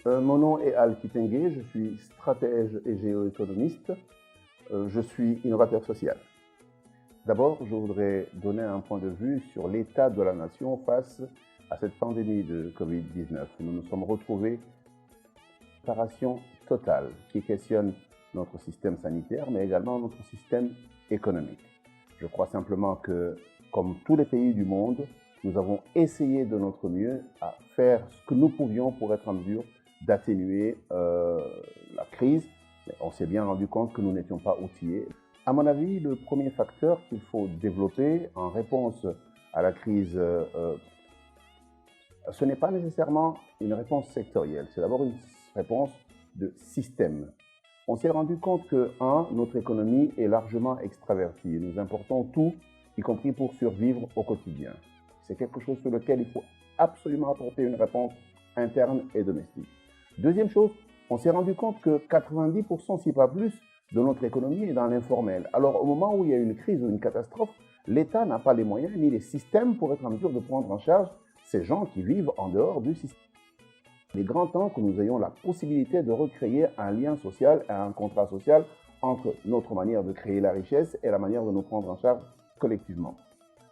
Mon nom est Al Kitenge, je suis stratège et géoéconomiste. Je suis innovateur social. D'abord, je voudrais donner un point de vue sur l'état de la nation face à cette pandémie de Covid-19. Nous nous sommes retrouvés dans une séparation totale qui questionne notre système sanitaire, mais également notre système économique. Je crois simplement que, comme tous les pays du monde, nous avons essayé de notre mieux à faire ce que nous pouvions pour être en mesure d'atténuer la crise. Mais on s'est bien rendu compte que nous n'étions pas outillés. À mon avis, le premier facteur qu'il faut développer en réponse à la crise, ce n'est pas nécessairement une réponse sectorielle, c'est d'abord une réponse de système. On s'est rendu compte que, notre économie est largement extravertie. Nous importons tout, y compris pour survivre au quotidien. C'est quelque chose sur lequel il faut absolument apporter une réponse interne et domestique. Deuxième chose, on s'est rendu compte que 90%, si pas plus, de notre économie est dans l'informel. Alors, au moment où il y a une crise ou une catastrophe, l'État n'a pas les moyens ni les systèmes pour être en mesure de prendre en charge ces gens qui vivent en dehors du système. Il est grand temps que nous ayons la possibilité de recréer un lien social et un contrat social entre notre manière de créer la richesse et la manière de nous prendre en charge collectivement.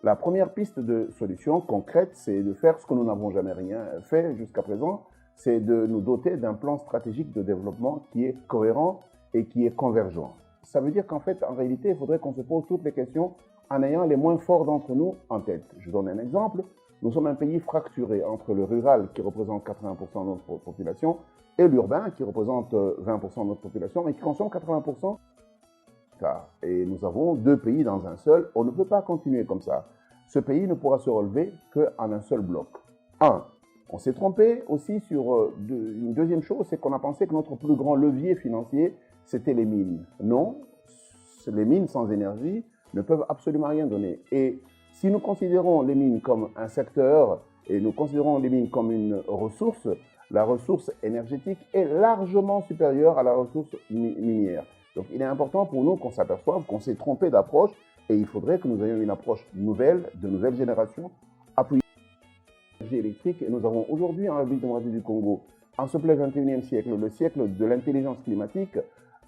La première piste de solution concrète, c'est de faire ce que nous n'avons jamais rien fait jusqu'à présent, c'est de nous doter d'un plan stratégique de développement qui est cohérent et qui est convergent. Ça veut dire qu'en fait, en réalité, il faudrait qu'on se pose toutes les questions en ayant les moins forts d'entre nous en tête. Je donne un exemple. Nous sommes un pays fracturé entre le rural, qui représente 80% de notre population, et l'urbain, qui représente 20% de notre population, mais qui consomme 80%. Et nous avons deux pays dans un seul. On ne peut pas continuer comme ça. Ce pays ne pourra se relever qu'en un seul bloc. On s'est trompé aussi sur une deuxième chose, c'est qu'on a pensé que notre plus grand levier financier, c'était les mines. Non, les mines sans énergie ne peuvent absolument rien donner. Et si nous considérons les mines comme un secteur et nous considérons les mines comme une ressource, la ressource énergétique est largement supérieure à la ressource minière. Donc il est important pour nous qu'on s'aperçoive qu'on s'est trompé d'approche et il faudrait que nous ayons une approche nouvelle, de nouvelle génération, appuyée sur l'énergie électrique. Et nous avons aujourd'hui en République démocratique du Congo, en ce plein 21e siècle, le siècle de l'intelligence climatique,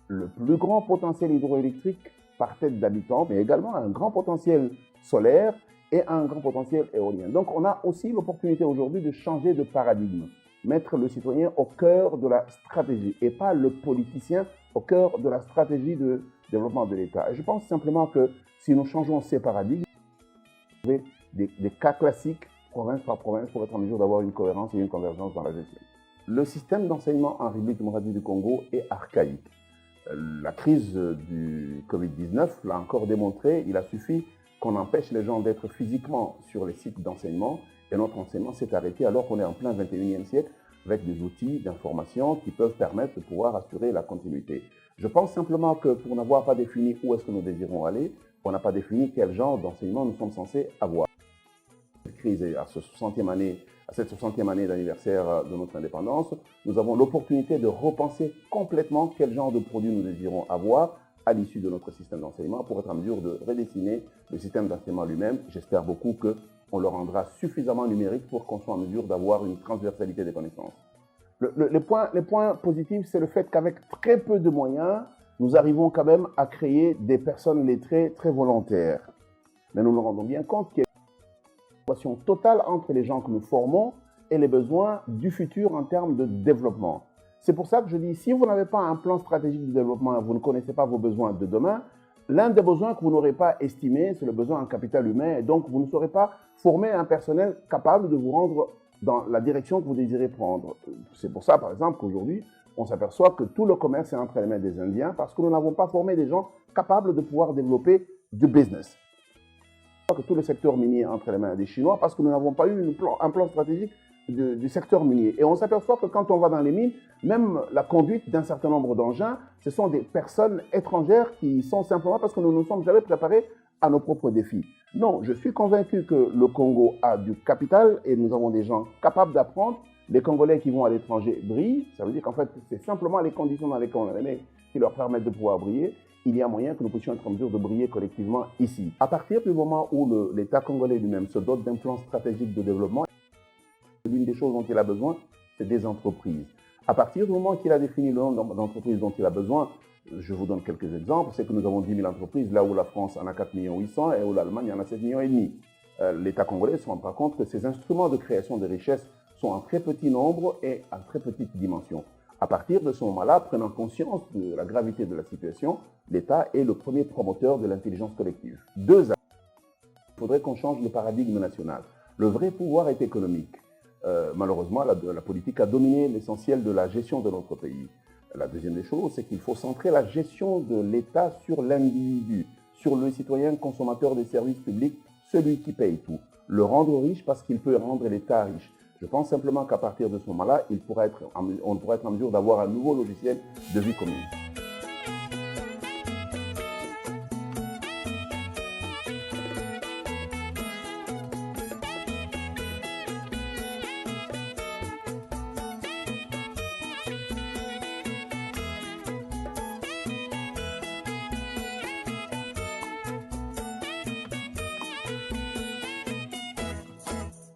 le plus grand potentiel hydroélectrique par tête d'habitants, mais également un grand potentiel solaire et un grand potentiel éolien. Donc on a aussi l'opportunité aujourd'hui de changer de paradigme, mettre le citoyen au cœur de la stratégie et pas le politicien au cœur de la stratégie de développement de l'État. Et je pense simplement que si nous changeons ces paradigmes, on va trouver des cas classiques, province par province, pour être en mesure d'avoir une cohérence et une convergence dans la gestion. Le système d'enseignement en République démocratique du Congo est archaïque. La crise du Covid-19 l'a encore démontré. Il a suffi qu'on empêche les gens d'être physiquement sur les sites d'enseignement et notre enseignement s'est arrêté alors qu'on est en plein 21e siècle avec des outils d'information qui peuvent permettre de pouvoir assurer la continuité. Je pense simplement que pour n'avoir pas défini où est-ce que nous désirons aller, on n'a pas défini quel genre d'enseignement nous sommes censés avoir. Cette crise à cette 60e année d'anniversaire de notre indépendance, nous avons l'opportunité de repenser complètement quel genre de produit nous désirons avoir à l'issue de notre système d'enseignement pour être en mesure de redessiner le système d'enseignement lui-même. J'espère beaucoup qu'on le rendra suffisamment numérique pour qu'on soit en mesure d'avoir une transversalité des connaissances. Les points positifs, c'est le fait qu'avec très peu de moyens, nous arrivons quand même à créer des personnes lettrées très volontaires. Mais nous nous rendons bien compte qu'il y a une relation totale entre les gens que nous formons et les besoins du futur en termes de développement. C'est pour ça que je dis, si vous n'avez pas un plan stratégique de développement, vous ne connaissez pas vos besoins de demain, l'un des besoins que vous n'aurez pas estimé, c'est le besoin en capital humain. Et donc, vous ne saurez pas former un personnel capable de vous rendre dans la direction que vous désirez prendre. C'est pour ça, par exemple, qu'aujourd'hui, on s'aperçoit que tout le commerce est entre les mains des Indiens parce que nous n'avons pas formé des gens capables de pouvoir développer du business. Que tout le secteur minier est entre les mains des Chinois parce que nous n'avons pas eu un plan stratégique du secteur minier. Et on s'aperçoit que quand on va dans les mines, même la conduite d'un certain nombre d'engins, ce sont des personnes étrangères qui sont simplement parce que nous ne nous sommes jamais préparés à nos propres défis. Non, je suis convaincu que le Congo a du capital et nous avons des gens capables d'apprendre. Les Congolais qui vont à l'étranger brillent. Ça veut dire qu'en fait, c'est simplement les conditions dans lesquelles on est né qui leur permettent de pouvoir briller. Il y a moyen que nous puissions être en mesure de briller collectivement ici. À partir du moment où l'État congolais lui-même se dote d'un plan stratégique de développement, l'une des choses dont il a besoin, c'est des entreprises. À partir du moment qu'il a défini le nombre d'entreprises dont il a besoin, je vous donne quelques exemples, c'est que nous avons 10 000 entreprises, là où la France en a 4 800 000 et où l'Allemagne en a 7,5 millions. L'État congolais ne se rend pas compte que ces instruments de création de richesses sont en très petit nombre et en très petite dimension. À partir de ce moment-là, prenant conscience de la gravité de la situation, l'État est le premier promoteur de l'intelligence collective. Il faudrait qu'on change le paradigme national. Le vrai pouvoir est économique. Malheureusement, la politique a dominé l'essentiel de la gestion de notre pays. La deuxième des choses, c'est qu'il faut centrer la gestion de l'État sur l'individu, sur le citoyen consommateur des services publics, celui qui paye tout. Le rendre riche parce qu'il peut rendre l'État riche. Je pense simplement qu'à partir de ce moment-là, on pourra être en mesure d'avoir un nouveau logiciel de vie commune.